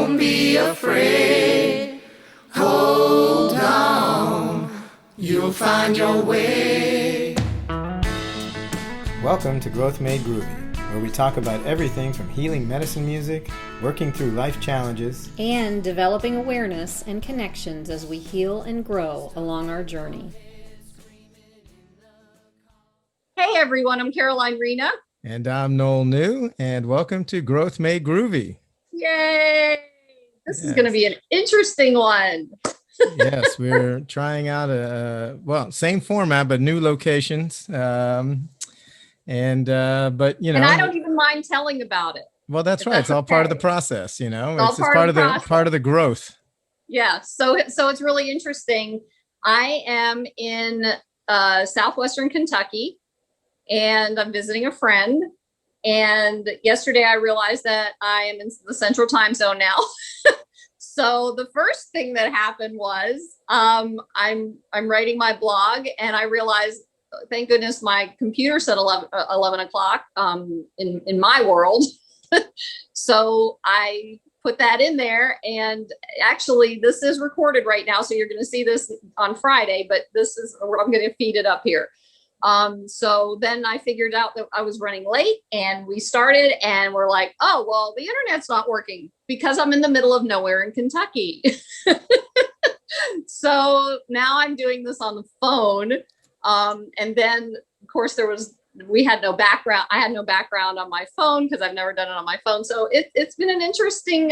Don't be afraid. Hold on. You'll find your way. Welcome to Growth Made Groovy, where we talk about everything from healing medicine music, working through life challenges, and developing awareness and connections as we heal and grow along our journey. Hey everyone, I'm Caroline Rena. And I'm Noel New, and welcome to Growth Made Groovy. Yay! This is going to be an interesting one. Yes, we're trying out same format, but new locations. But and I don't even mind telling about it. Well, that's right. It's all part of the process, you know. It's part of the growth. Yeah. So it's really interesting. I am in southwestern Kentucky, and I'm visiting a friend. And yesterday I realized that I am in the central time zone now. So the first thing that happened was I'm writing my blog, and I realized, thank goodness my computer said 11 o'clock in my world. So I put that in there, and actually this is recorded right now. So you're going to see this on Friday, but I'm going to feed it up here. So then I figured out that I was running late, and we started, and we're like, oh, well, the internet's not working because I'm in the middle of nowhere in Kentucky. So now I'm doing this on the phone. And then of course we had no background. I had no background on my phone because I've never done it on my phone. So it's been an interesting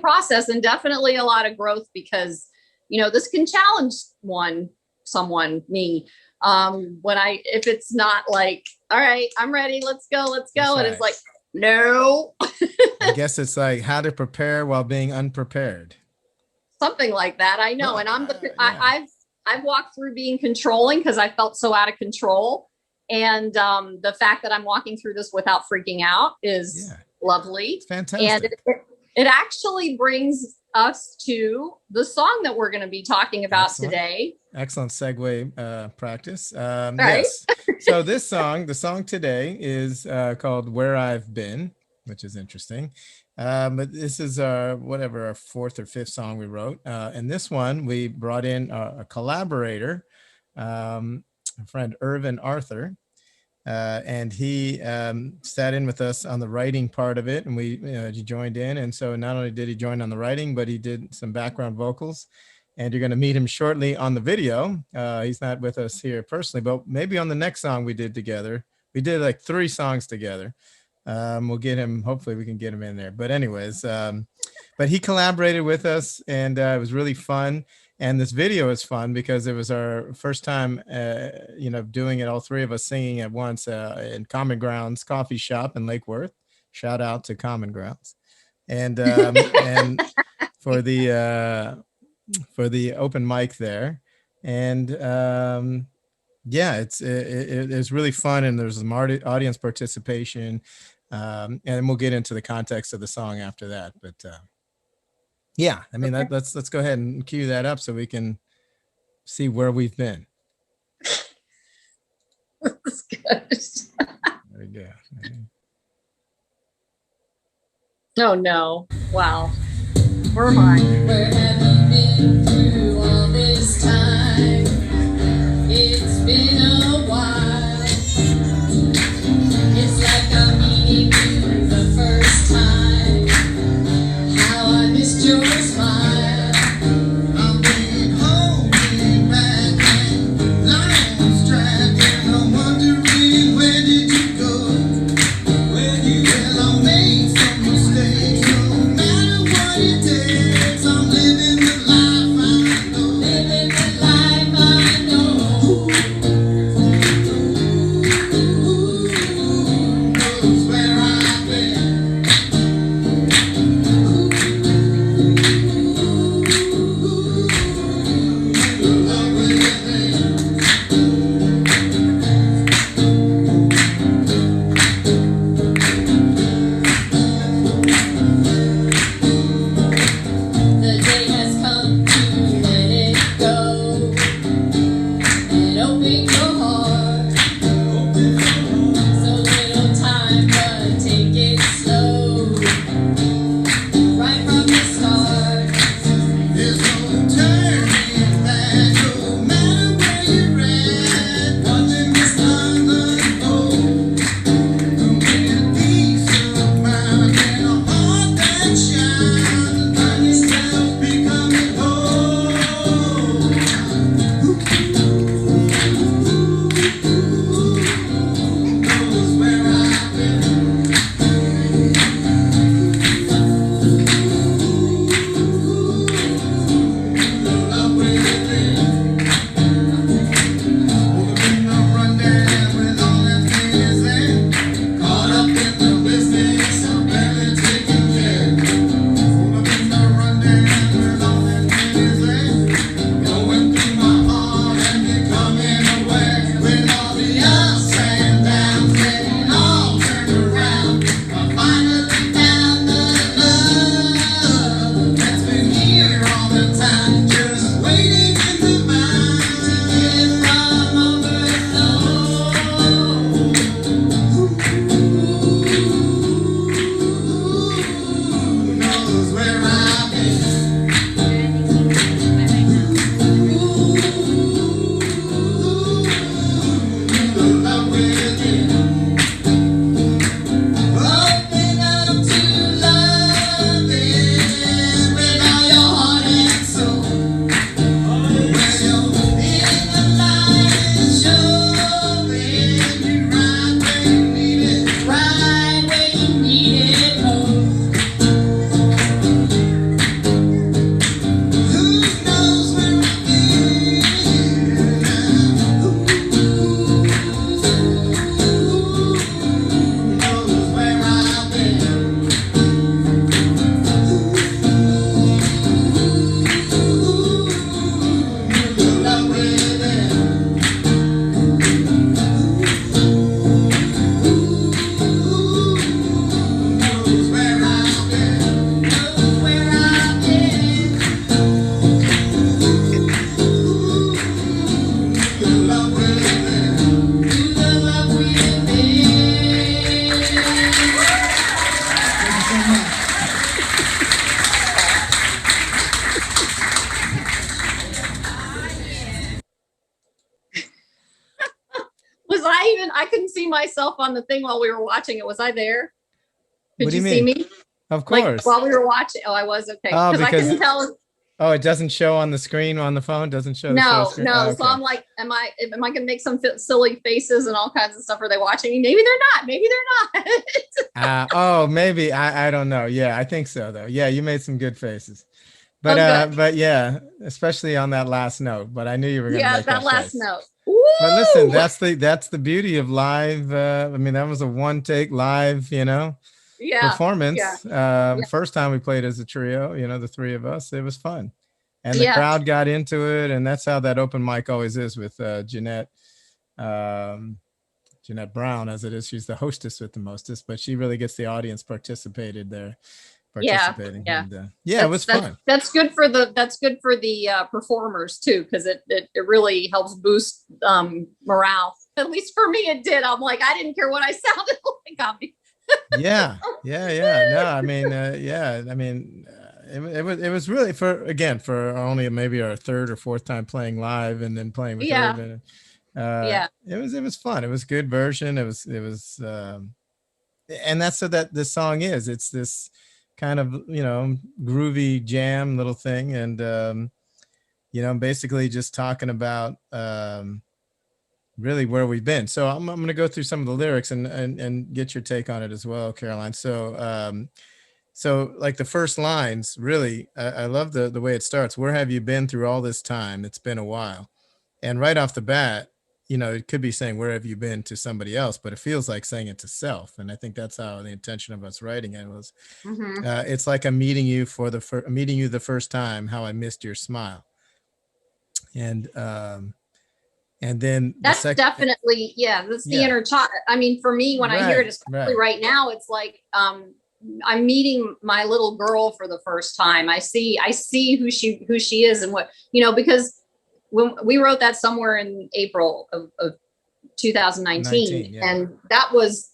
process, and definitely a lot of growth because, you know, this can challenge me, if it's not like, all right, I'm ready, let's go. Right. And it's like, no. I guess it's like how to prepare while being unprepared. Something like that. I know. And I've walked through being controlling because I felt so out of control. And the fact that I'm walking through this without freaking out is lovely. It's fantastic. And it actually brings us to the song that we're going to be talking about today. Excellent segue practice. Right. Yes. So the song today is called Where I've Been, which is interesting. But this is our fourth or fifth song we wrote. And this one, we brought in a collaborator, a friend, Irvin Arthur. And he sat in with us on the writing part of it, and he joined in. And so not only did he join on the writing, but he did some background vocals. And you're going to meet him shortly on the video. He's not with us here personally, but maybe on the next song we did together. We did like 3 songs together. We'll get him. Hopefully we can get him in there. But anyways, but he collaborated with us, and it was really fun. And this video is fun because it was our first time, doing it, all 3 of us singing at once in Common Grounds Coffee Shop in Lake Worth. Shout out to Common Grounds. And and for the open mic there. And it's really fun, and there's some audience participation. And we'll get into the context of the song after that. But let's go ahead and cue that up so we can see where we've been. That's good. There we go. Oh no. Wow. Where am I? Where have you been through all this time? It's been a while. It's like I'm meeting you the first time. How I missed your smile. I'm being home, being back, and lion's trapped, and I'm wondering, where did you go? I made some mistakes. No matter what it takes, I'm living the life I know. Living the life I know. Who knows where I've been? Love with you. The day has come to let it go and open your heart. So little time, but myself on the thing while we were watching it. Was I there? What Could do you you see mean? me? Of Like course. while we were watching? Oh, I was, okay. Oh, Because I because couldn't tell. oh, it doesn't show on the screen on the phone. Doesn't show the share No, screen. no. Oh, So okay. I'm like, am I gonna make some silly faces and all kinds of stuff? Are they watching me? Maybe they're not. Maybe they're not. Oh, maybe I don't know. Yeah, I think so though. Yeah, you made some good faces. But Oh, good. but yeah, especially on that last note. But I knew you were gonna Yeah, make that last face. note. But listen, Woo! that's the beauty of live. I mean, that was a one take live, Yeah, performance. yeah, First time we played as a trio, the three of us. It was fun, and the yeah. crowd got into it, and that's how that open mic always is with Jeanette. Jeanette Brown, as it is, she's the hostess with the mostest, but she really gets the audience participating. Yeah. And, it was fun. That's good for the performers too, because it really helps boost morale. At least for me, it did. I'm like, I didn't care what I sounded like. Yeah. No, I mean, it was really for only maybe our third or fourth time playing live and then playing with Irvin. It was fun. It was a good version. It was and that's so that this song is. It's this kind of groovy jam little thing, and basically just talking about really where we've been. So I'm going to go through some of the lyrics and get your take on it as well, Caroline. So like the first lines, really, I love the way it starts. Where have you been through all this time? It's been a while. And right off the bat, it could be saying, where have you been to somebody else, but it feels like saying it to self. And I think that's how the intention of us writing it was. It's like I'm meeting you the first time, how I missed your smile. And then that's definitely, that's the inner child. I mean, for me, when I hear it, especially right now, it's like, I'm meeting my little girl for the first time. I see who she is and what, because when we wrote that somewhere in April of 2019, and that was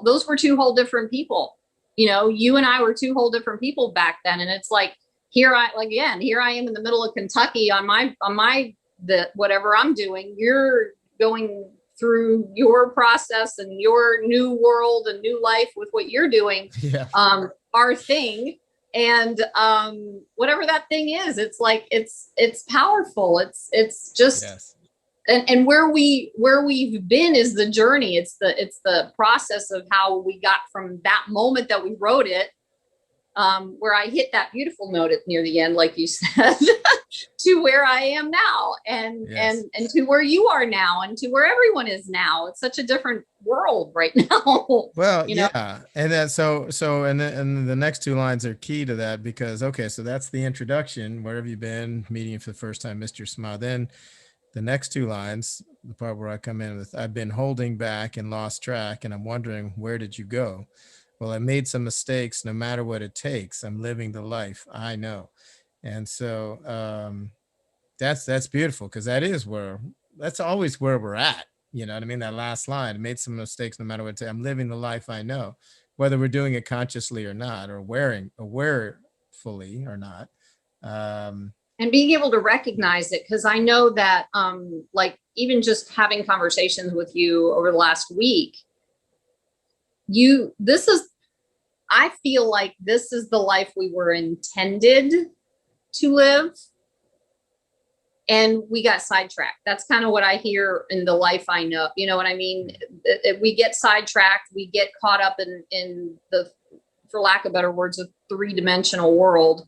those were two whole different people. You and I were two whole different people back then. And it's like, here I am in the middle of Kentucky on whatever I'm doing. You're going through your process and your new world and new life with what you're doing, our thing. And whatever that thing is, it's like it's powerful. It's just and where we've been is the journey. It's the process of how we got from that moment that we wrote it, where I hit that beautiful note near the end, like you said, to where I am now, and to where you are now, and to where everyone is now. It's such a different world right now. Well, and then and the next two lines are key to that, because so that's the introduction. Where have you been? Meeting you for the first time, missed your smile. Then the next two lines, the part where I come in with, I've been holding back and lost track, and I'm wondering, where did you go? Well, I made some mistakes. No matter what it takes, I'm living the life I know. And so that's beautiful, because that's always where we're at. You know what I mean? That last line, I made some mistakes. No matter what it takes, I'm living the life I know, whether we're doing it consciously or not, or awarefully or not. And being able to recognize it, because I know that, like, even just having conversations with you over the last week, I feel like this is the life we were intended to live, and we got sidetracked. That's kind of what I hear in the life I know. You know what I mean? We get sidetracked. We get caught up in the, for lack of better words, a three-dimensional world,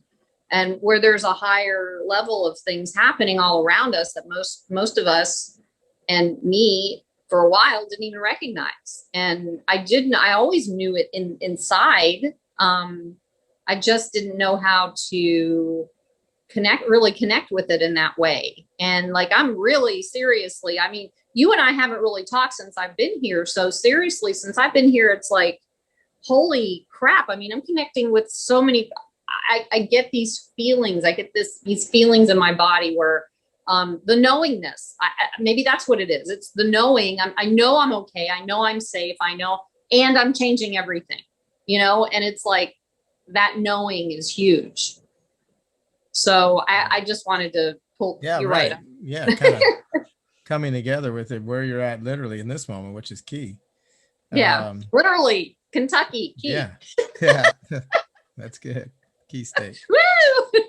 and where there's a higher level of things happening all around us that most of us, and me for a while, didn't even recognize. And I always knew it inside. I just didn't know how to really connect with it in that way. And like, I'm really seriously, I mean, you and I haven't really talked since I've been here. So seriously, since I've been here, it's like, holy crap. I mean, I'm connecting with so many, I get these feelings. I get these feelings in my body where, the knowingness, maybe that's what it is. It's the knowing. I know I'm okay. I know I'm safe. I know, and I'm changing everything, and it's like, that knowing is huge. So I just wanted to pull. You're right. Yeah. Kind of coming together with it, where you're at literally in this moment, which is key. Yeah, literally Kentucky. Key. Yeah, yeah, that's good. Key state. Woo!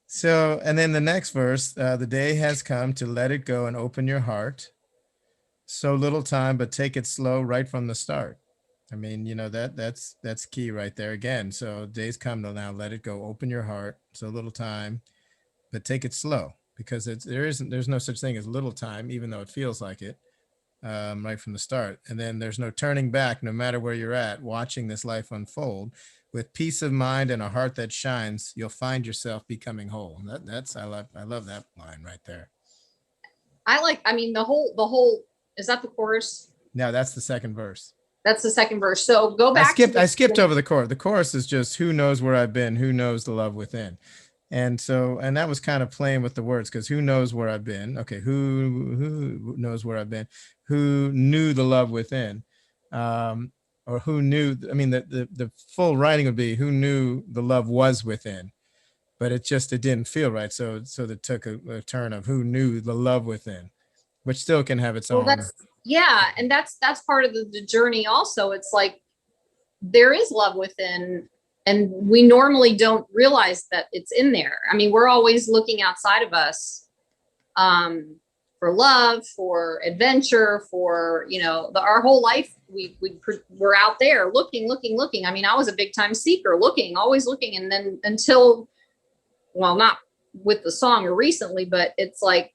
So, and then the next verse, the day has come to let it go and open your heart. So little time, but take it slow right from the start. I mean, that's key right there again. So days come to now let it go, open your heart. So little time, but take it slow, because there's no such thing as little time, even though it feels like it, right from the start. And then there's no turning back, no matter where you're at, watching this life unfold. With peace of mind and a heart that shines, you'll find yourself becoming whole. I love that line right there. The whole, is that the chorus? No, that's the second verse. That's the second verse. So go back. I skipped over the chorus. The chorus is just, who knows where I've been, who knows the love within. And that was kind of playing with the words, because who knows where I've been? Okay, who knows where I've been? Who knew the love within? Or who knew? I mean, the full writing would be, who knew the love was within, but it didn't feel right. So that took a turn of who knew the love within, which still can have its own. And that's part of the journey. Also, it's like there is love within. And we normally don't realize that it's in there. I mean, we're always looking outside of us for love, for adventure, for, our whole life. We're out there looking. I mean, I was a big time seeker, always looking. And then not with the song or recently, but it's like,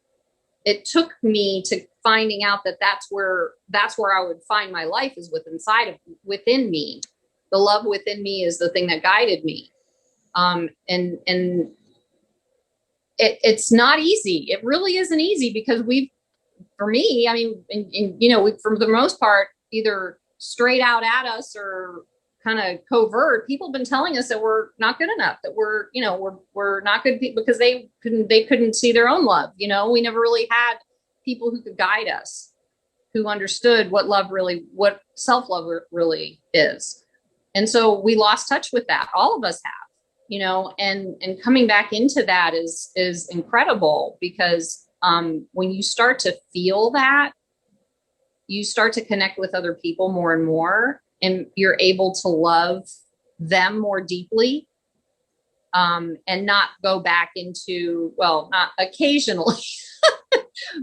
it took me to finding out that that's where I would find my life, is within me. The love within me is the thing that guided me. And it's not easy. It really isn't easy, because we, for the most part, either straight out at us or kind of covert, people have been telling us that we're not good enough, that we're not good people, because they couldn't see their own love. We never really had people who could guide us, who understood what self-love really is. And so we lost touch with that. All of us have, and coming back into that is incredible, because when you start to feel that, you start to connect with other people more and more, and you're able to love them more deeply, and not go back into, not occasionally,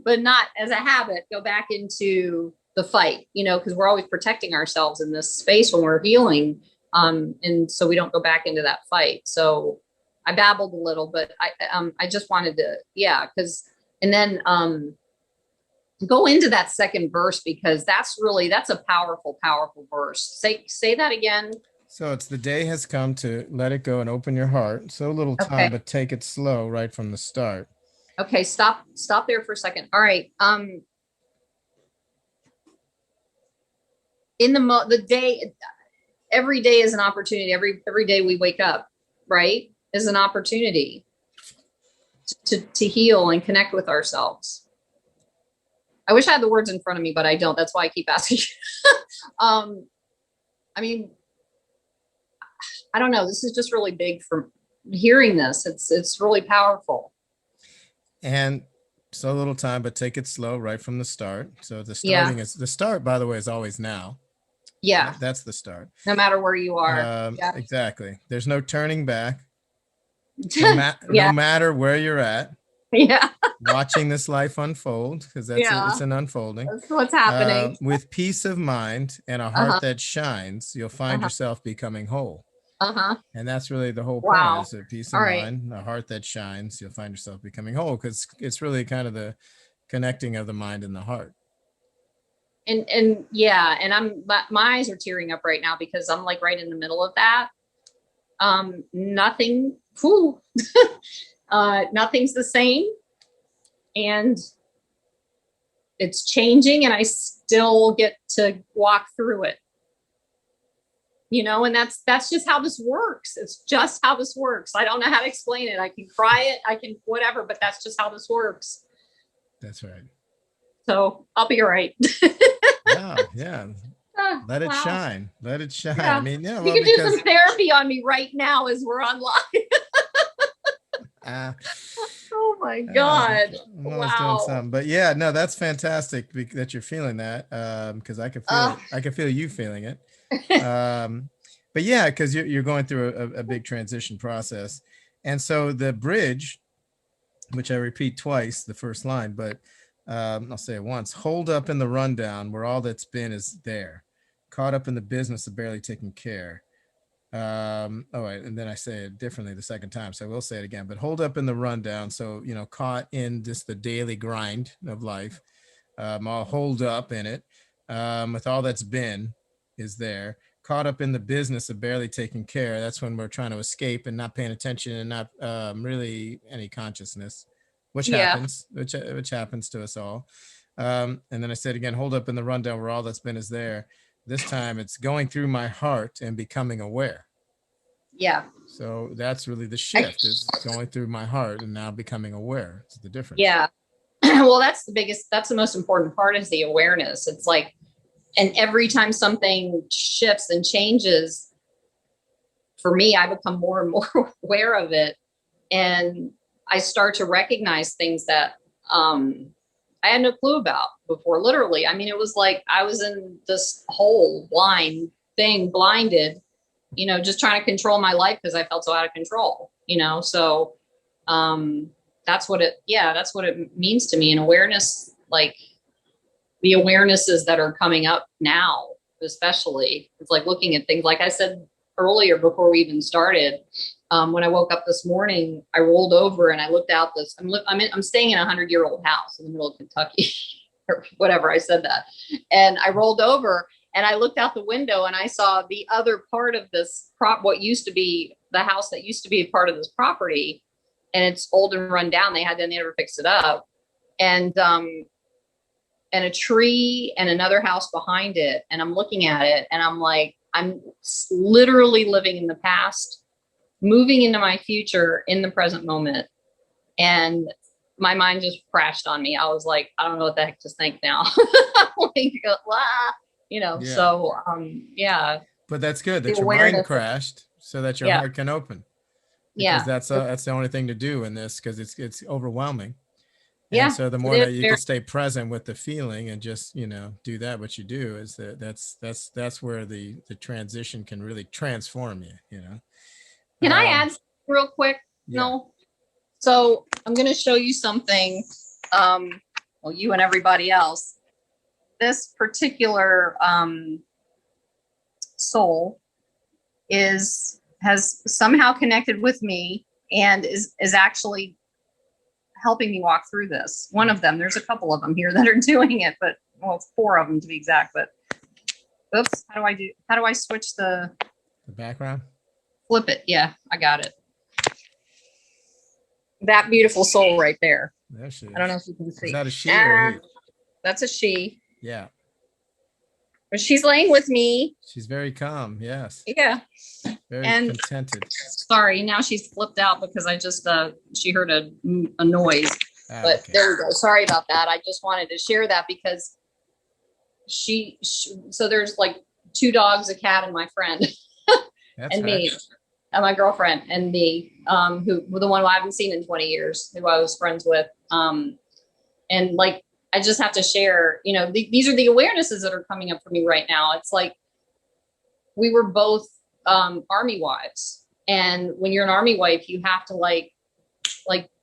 but not as a habit, go back into the fight, because we're always protecting ourselves in this space when we're healing. And so we don't go back into that fight. So I babbled a little, but I just wanted to, and then go into that second verse, because that's a powerful, powerful verse. Say that again. So it's, the day has come to let it go and open your heart. So little time, but take it slow right from the start. Okay. Stop there for a second. All right. In the day, every day is an opportunity. Every day we wake up, right, is an opportunity to heal and connect with ourselves. I wish I had the words in front of me, but I don't. That's why I keep asking. I mean, I don't know. This is just really big for hearing this. It's really powerful. And so little time, but take it slow right from the start. So the start, by the way, is always now. Yeah. That's the start. No matter where you are. Exactly. There's no turning back. No matter where you're at. Yeah. Watching this life unfold, because it's an unfolding. That's what's happening. With peace of mind and a heart that shines, you'll find yourself becoming whole. And that's really the whole point, is a peace of mind, a heart that shines, you'll find yourself becoming whole, because it's really kind of the connecting of the mind and the heart. And my eyes are tearing up right now, because I'm like right in the middle of that. Nothing's the same, and it's changing, and I still get to walk through it, and that's just how this works. It's just how this works. I don't know how to explain it. I can cry it, I can whatever, but that's just how this works. That's right. So I'll be all right. Yeah. Let it shine. Let it shine. Yeah. I mean, you can do some therapy on me right now as we're online. Oh my God. I'm always doing Wow. something. But yeah, no, that's fantastic that you're feeling that. Because I can feel it. I can feel you feeling it. But yeah, because you're going through a big transition process. And so the bridge, which I repeat twice, the first line, but I'll say it once: hold up in the rundown where all that's been is there, caught up in the business of barely taking care. Oh wait, and then I say it differently the second time, so I will say it again. But hold up in the rundown, so caught in just the daily grind of life. I'll hold up in it, with all that's been is there, caught up in the business of barely taking care. That's when we're trying to escape and not paying attention and not really any consciousness, which happens, which happens to us all. And then I said again, hold up in the rundown where all that's been is there. This time it's going through my heart and becoming aware. Yeah. So that's really the shift, is going through my heart and now becoming aware. It's the difference. Yeah. Well, that's the most important part, is the awareness. It's like, and every time something shifts and changes, for me, I become more and more aware of it. And I start to recognize things that I had no clue about before. Literally. I mean, it was like I was in this whole blinded, just trying to control my life because I felt so out of control, so that's what it means to me. And awareness, like the awarenesses that are coming up now, especially, it's like looking at things, like I said earlier before we even started. When I woke up this morning, I rolled over and I looked out this. I'm staying in a 100-year-old house in the middle of Kentucky, or whatever. I said that, and I rolled over and I looked out the window and I saw the other part of this what used to be the house that used to be a part of this property, and it's old and run down. They never fixed it up, and a tree and another house behind it. And I'm looking at it and I'm like, I'm literally living in the past, moving into my future in the present moment. And my mind just crashed on me. I was like, I don't know what the heck to think now. Like, Yeah. So, yeah. But that's good that The your mind awareness. crashed so that your heart can open. Yeah. Because that's the only thing to do in this, because it's overwhelming. Yeah. And so the more that you can stay present with the feeling and just, do that, what you do is that's where the transition can really transform you, Can I add real quick? Yeah. No. So I'm going to show you something. Well, you and everybody else. This particular soul has somehow connected with me and is actually helping me walk through this. One of them, there's a couple of them here that are doing it, but it's 4 of them to be exact. But oops, how do I switch the background? Flip it. Yeah, I got it. That beautiful soul right there. There she is. I don't know if you can see. Is that a she or a he? That's a she. Yeah. But she's laying with me. She's very calm. Yes. Yeah. Very And- contented. Sorry, now she's flipped out because I just she heard a noise. But Okay. there we go. Sorry about that. I just wanted to share that because so there's like 2 dogs, a cat, and my friend. That's And me, right. and my girlfriend, and me, who the one I haven't seen in 20 years, who I was friends with. And like, I just have to share, these are the awarenesses that are coming up for me right now. It's like, we were both Army wives. And when you're an Army wife, you have to like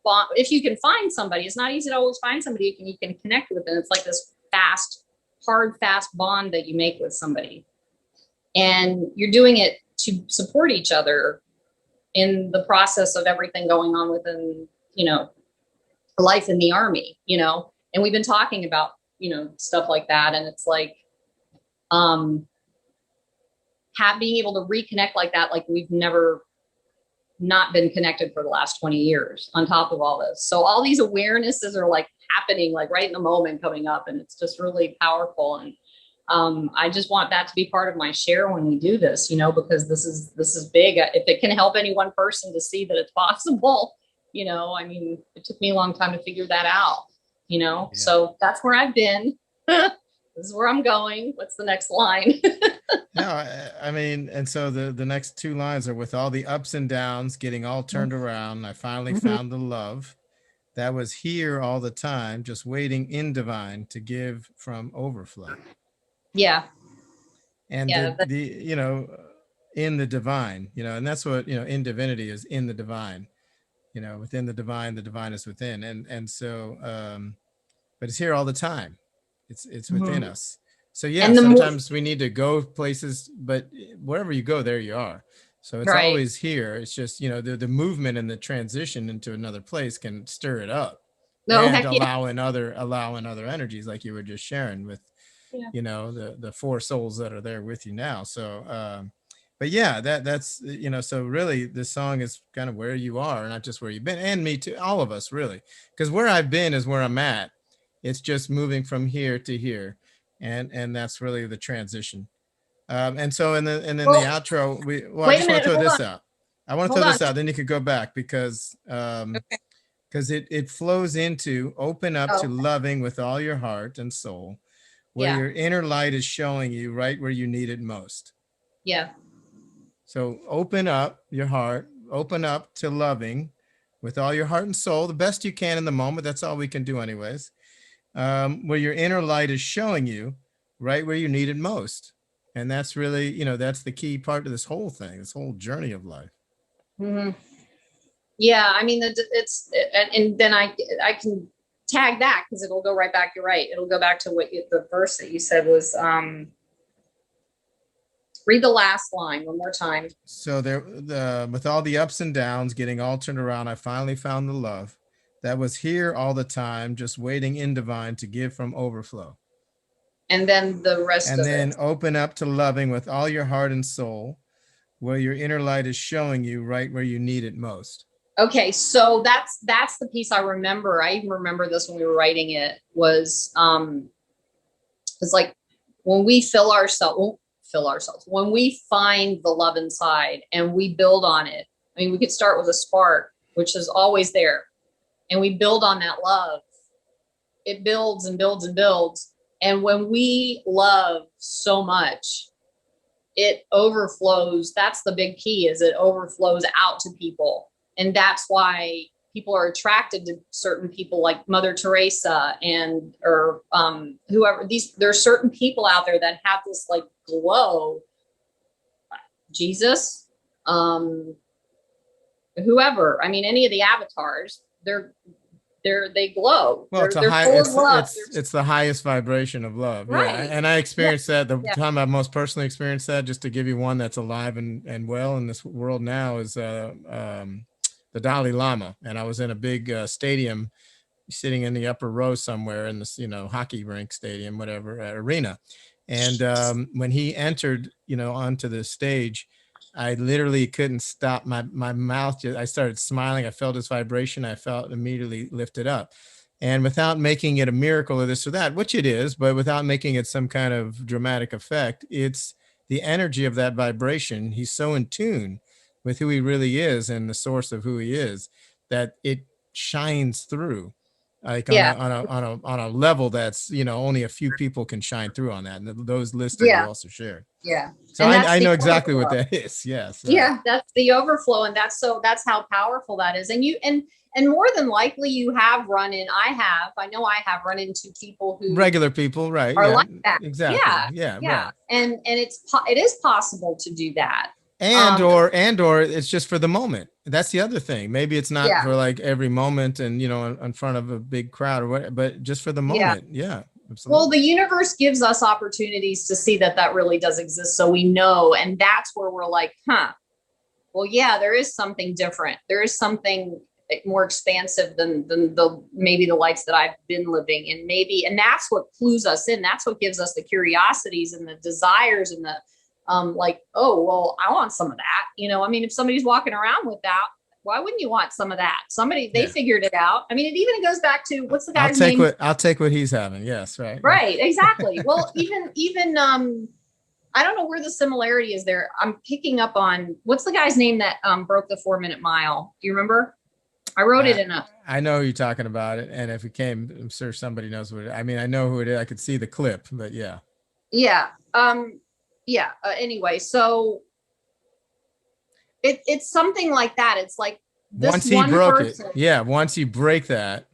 bond. If you can find somebody, it's not easy to always find somebody you can connect with. And it's like this hard, fast bond that you make with somebody. And you're doing it to support each other in the process of everything going on within, life in the Army, and we've been talking about, stuff like that. And it's like, being able to reconnect like that, like we've never not been connected for the last 20 years on top of all this. So all these awarenesses are like happening, like right in the moment coming up, and it's just really powerful. And I just want that to be part of my share when we do this, because this is big. If it can help any one person to see that it's possible, I mean, it took me a long time to figure that out, Yeah. So that's where I've been. This is where I'm going. What's the next line? No, I mean, and so the next 2 lines are: with all the ups and downs getting all turned around, I finally found the love. that was here all the time, just waiting in divine to give from overflow. Yeah. And Yeah. the you know, in the divine, you know, and that's what, you know, in divinity is in the divine, you know, within the divine is within. And so but it's here all the time. It's within Mhm. us. So yeah, And the more, sometimes we need to go places, but wherever you go, there you are. So it's right. always here. It's just, you know, the movement and the transition into another place can stir it up No, and heck yeah. allowing other energies, like you were just sharing with, Yeah. you know, the four souls that are there with you now. So but yeah, that's, you know, so really this song is kind of where you are, not just where you've been, and me too, all of us really, because where I've been is where I'm at. It's just moving from here to here, and that's really the transition. And so and then the Well, outro, I wait a just want to minute. throw Hold this on. out. I want to Hold throw on. this out, then you could go back because Okay. it flows into open up to Oh, loving with all your heart and soul, where yeah. your inner light is showing you right where you need it most. Yeah. So open up your heart, open up to loving with all your heart and soul, the best you can in the moment. That's all we can do anyways. Where your inner light is showing you right where you need it most. And that's really, you know, that's the key part of this whole thing, this whole journey of life. Mm-hmm. Yeah. I mean, and then I can tag that because it'll go right back. You're right. It'll go back to the verse that you said was, read the last line one more time. So with all the ups and downs, getting all turned around, I finally found the love that was here all the time, just waiting in divine to give from overflow. And then the rest And of then it. open up to loving with all your heart and soul, where your inner light is showing you right where you need it most. Okay, so that's the piece I remember. I even remember this when we were writing it. Was it's like when we when we find the love inside and we build on it. I mean, we could start with a spark, which is always there, and we build on that love. It builds and builds and builds. And when we love so much, it overflows. That's the big key, is it overflows out to people. And that's why people are attracted to certain people like Mother Teresa or whoever. There's certain people out there that have this like glow. Jesus, whoever. I mean, any of the avatars, they glow. Well, it's the highest vibration of love. Right. Yeah. And I experienced that. The time I most personally experienced that, just to give you one that's alive and well in this world now, is the Dalai Lama. And I was in a big stadium, sitting in the upper row somewhere in this, you know, hockey rink stadium, whatever, arena. And when he entered, you know, onto the stage, I literally couldn't stop my mouth. I started smiling. I felt his vibration. I felt immediately lifted up. And without making it a miracle or this or that, which it is, but without making it some kind of dramatic effect, it's the energy of that vibration. He's so in tune with who he really is and the source of who he is, that it shines through, like on a level that's, you know, only a few people can shine through on that. And those listed you also shared. Yeah. So I know exactly what that is. Yes. Yeah, that's the overflow. And that's how powerful that is. And more than likely you have I know I have run into people who regular people, right? Are like that. Exactly. Yeah. Right. And it is possible to do that. And or it's just for the moment. That's the other thing. Maybe it's not for like every moment and, you know, in front of a big crowd or whatever, but just for the moment. Yeah. Absolutely. Well, the universe gives us opportunities to see that really does exist. So we know, and that's where we're like, well, yeah, there is something different. There is something more expansive than maybe the lights that I've been living in, and that's what clues us in. That's what gives us the curiosities and the desires and the, like, oh, well, I want some of that. You know, I mean, if somebody's walking around with that, why wouldn't you want some of that? They figured it out. I mean, it even goes back to what's the guy's name? I'll take what he's having. Yes. Right. Right. Exactly. Well, even, I don't know where the similarity is there. I'm picking up on what's the guy's name that, broke the 4-minute mile. Do you remember? I wrote it in I know who you're talking about it. And if it came, I'm sure somebody knows what I mean, I know who it is. I could see the clip, but yeah. Yeah. Anyway, so it's something like that. It's like Once he broke it. Yeah. Once you break that,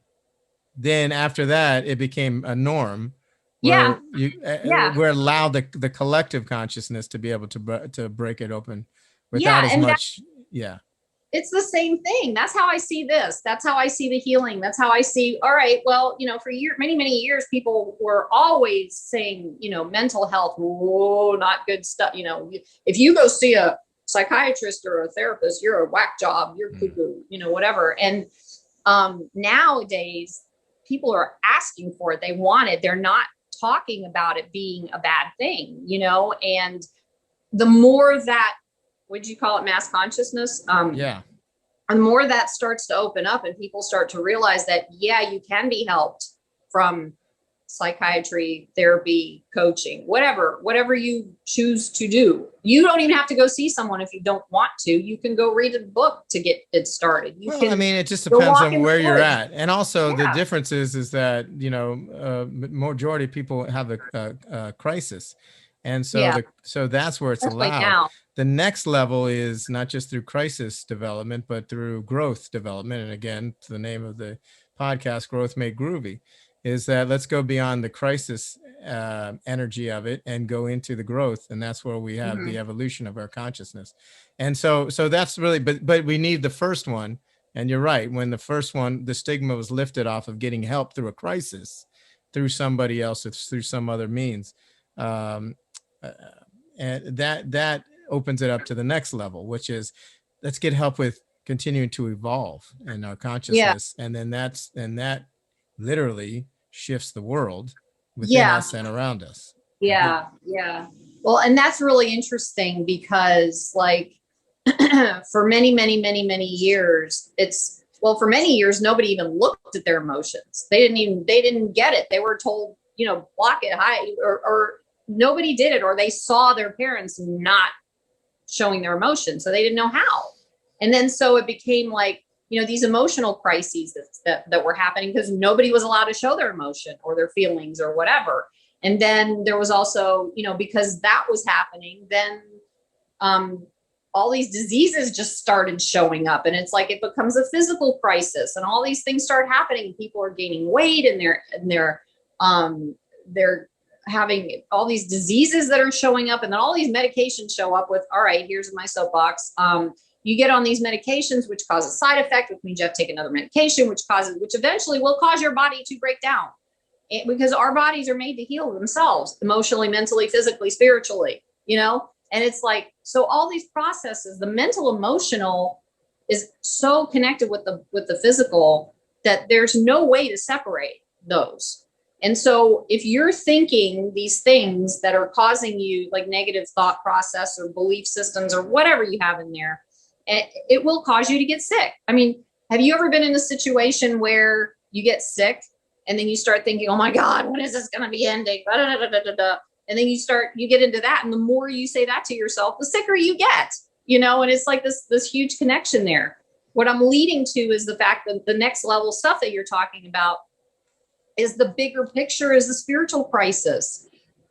then after that, it became a norm where we're allowed the collective consciousness to be able to break it open without as much. It's the same thing. That's how I see this. That's how I see the healing. That's how I see, all right, well, for many years, people were always saying, mental health, whoa, not good stuff. If you go see a psychiatrist or a therapist, you're a whack job, you're cuckoo, whatever. And nowadays, people are asking for it. They want it. They're not talking about it being a bad thing, and the more that, would you call it mass consciousness? And the more that starts to open up and people start to realize that, you can be helped from psychiatry, therapy, coaching, whatever you choose to do. You don't even have to go see someone if you don't want to. You can go read a book to get it started. It just depends on where you're at. And also the difference is that, majority of people have a crisis. And so that's where it's allowed. Now. The next level is not just through crisis development, but through growth development. And again, to the name of the podcast, Growth Made Groovy, is that let's go beyond the crisis energy of it and go into the growth. And that's where we have the evolution of our consciousness. And so that's really, but we need the first one. And you're right. When the first one, the stigma was lifted off of getting help through a crisis, through somebody else, through some other means. And that opens it up to the next level, which is let's get help with continuing to evolve in our consciousness. And then that literally shifts the world within us and around us. Yeah. Well, and that's really interesting because for many years, for many years, nobody even looked at their emotions. They didn't get it. They were told, block it, hide, or nobody did it, or they saw their parents not showing their emotions. So they didn't know how. And then, so it became these emotional crises that were happening because nobody was allowed to show their emotion or their feelings or whatever. And then there was also, because that was happening, then all these diseases just started showing up, and it's it becomes a physical crisis, and all these things start happening. People are gaining weight, and they're having all these diseases that are showing up, and then all these medications show up with, all right, here's my soapbox. You get on these medications, which cause a side effect, which means you have to take another medication, which eventually will cause your body to break down, because our bodies are made to heal themselves emotionally, mentally, physically, spiritually, and it's so all these processes, the mental, emotional is so connected with the physical that there's no way to separate those. And so if you're thinking these things that are causing you negative thought process or belief systems or whatever you have in there, it will cause you to get sick. I mean, have you ever been in a situation where you get sick and then you start thinking, oh my God, when is this going to be ending? And then you get into that. And the more you say that to yourself, the sicker you get, and it's this huge connection there. What I'm leading to is the fact that the next level stuff that you're talking about is the bigger picture, is the spiritual crisis.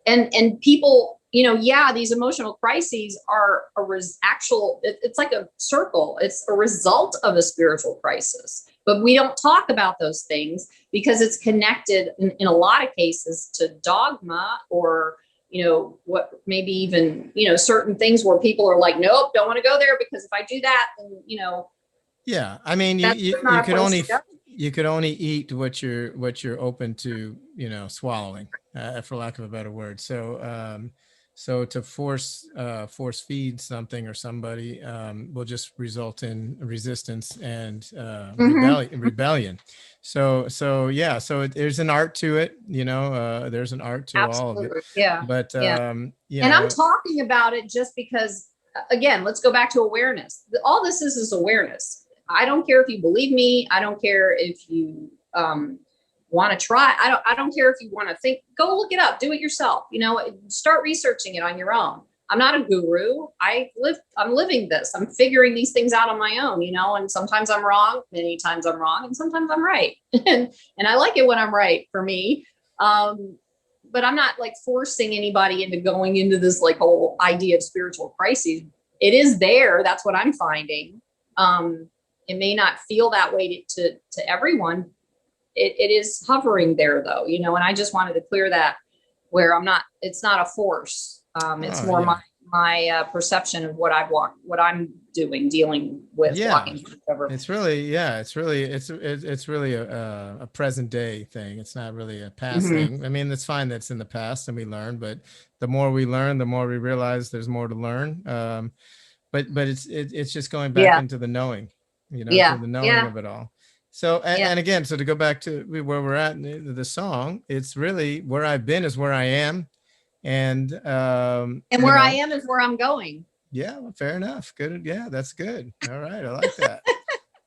And people, these emotional crises are it's like a circle. It's a result of a spiritual crisis, but we don't talk about those things because it's connected in a lot of cases to dogma or, what maybe even, certain things where people are like, nope, don't want to go there because if I do that, then, Yeah. I mean, you could only eat what you're open to, swallowing, for lack of a better word. So to force feed something or somebody will just result in resistance and rebellion. So there's an art to it, there's an art to Absolutely. all of it. Yeah. But and I'm talking about it just because, again, let's go back to awareness. All this is awareness. I don't care if you believe me. I don't care if you want to try. I don't care if you want to think, go look it up, do it yourself, start researching it on your own. I'm not a guru. I'm living this. I'm figuring these things out on my own, and sometimes I'm wrong. Many times I'm wrong. And sometimes I'm right. and I like it when I'm right for me. But I'm not forcing anybody into going into this whole idea of spiritual crises. It is there. That's what I'm finding. It may not feel that way to everyone. It is hovering there though, you know, and I just wanted to clear that where it's not a force. It's more my perception of what I'm dealing with walking through whatever. It's really a present day thing. It's not really a past thing. I mean, it's fine that's in the past and we learn, but the more we learn, the more we realize there's more to learn. But it's just going back into the knowing, you know, to the knowing of it all. So, and again, so to go back to where we're at in the song, it's really where I've been is where I am. And where I am is where I'm going. Yeah, well, fair enough. Good. Yeah, that's good. All right. I like that.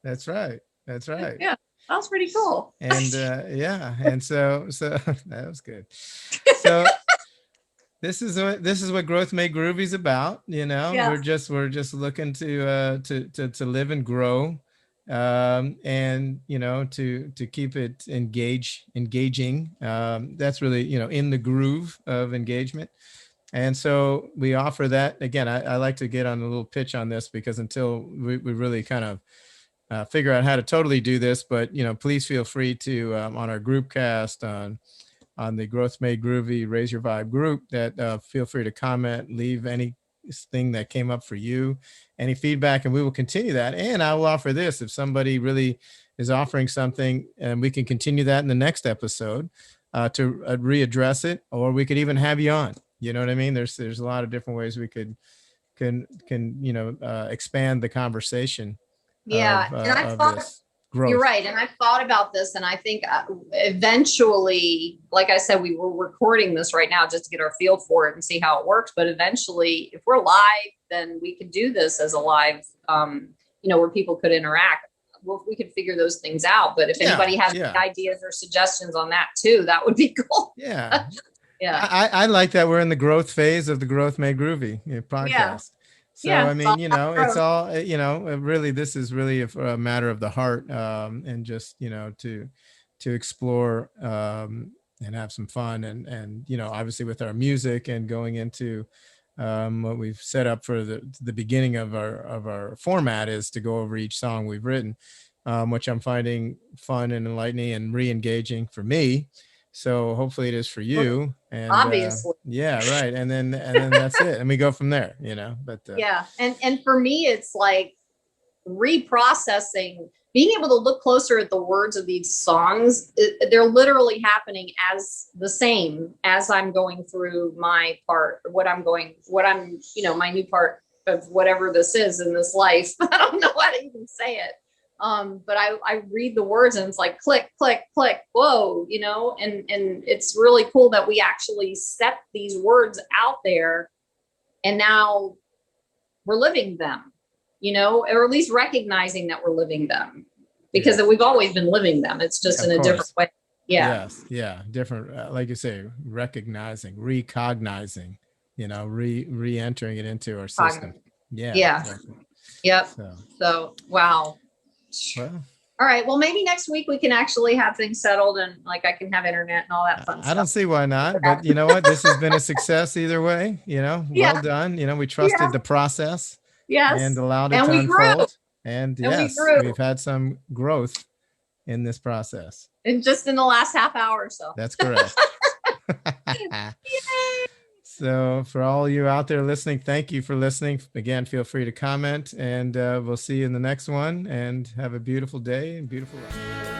That's right. Yeah, that was pretty cool. And and so that was good. So this is what Growth Made Groovy is about. You know, we're just looking to live and grow, and you know, to keep it engaging. That's really, you know, in the groove of engagement. And so we offer that. Again, I like to get on a little pitch on this because until we really kind of figure out how to totally do this, but, you know, please feel free to, on our group cast, on the Growth Made Groovy Raise Your Vibe group, that feel free to comment, leave anything that came up for you, any feedback, and we will continue that. And I will offer this, if somebody really is offering something, and we can continue that in the next episode to readdress it, or we could even have you on. You know what I mean? There's a lot of different ways we can you know, expand the conversation. Yeah, and I thought you're right, and I've thought about this, and I think eventually, like I said, we were recording this right now just to get our feel for it and see how it works. But eventually, if we're live, then we could do this as a live, you know, where people could interact. Well, we could figure those things out. But if anybody has any ideas or suggestions on that too, that would be cool. Yeah. Yeah, I like that we're in the growth phase of the Growth Made Groovy podcast. Yeah. So, I mean, you know, it's all, you know, really, this is really a matter of the heart, and just, you know, to explore and have some fun and, you know, obviously with our music and going into what we've set up for the beginning of our format is to go over each song we've written, which I'm finding fun and enlightening and re-engaging for me. So hopefully it is for you. And obviously. Right. And then that's it. And we go from there, you know, but And for me, it's like reprocessing, being able to look closer at the words of these songs. They're literally happening as the same as I'm going through my part, you know, my new part of whatever this is in this life. I don't know how to even say it. But I read the words and it's like, click, click, click, whoa, you know, and it's really cool that we actually set these words out there and now we're living them, you know, or at least recognizing that we're living them because we've always been living them. It's just in a different way. Yeah. Yes. Yeah. Different. Like you say, recognizing, you know, re-entering it into our system. Yeah. Yeah. Exactly. Yep. So, wow. Well, all right. Well, maybe next week we can actually have things settled and like I can have internet and all that fun stuff. I don't see why not, but you know what? This has been a success either way, you know, well done. You know, we trusted the process and allowed it to unfold. And yes, we've had some growth in this process. And just in the last half hour or so. That's correct. So for all you out there listening, thank you for listening. Again, feel free to comment and we'll see you in the next one and have a beautiful day and beautiful life.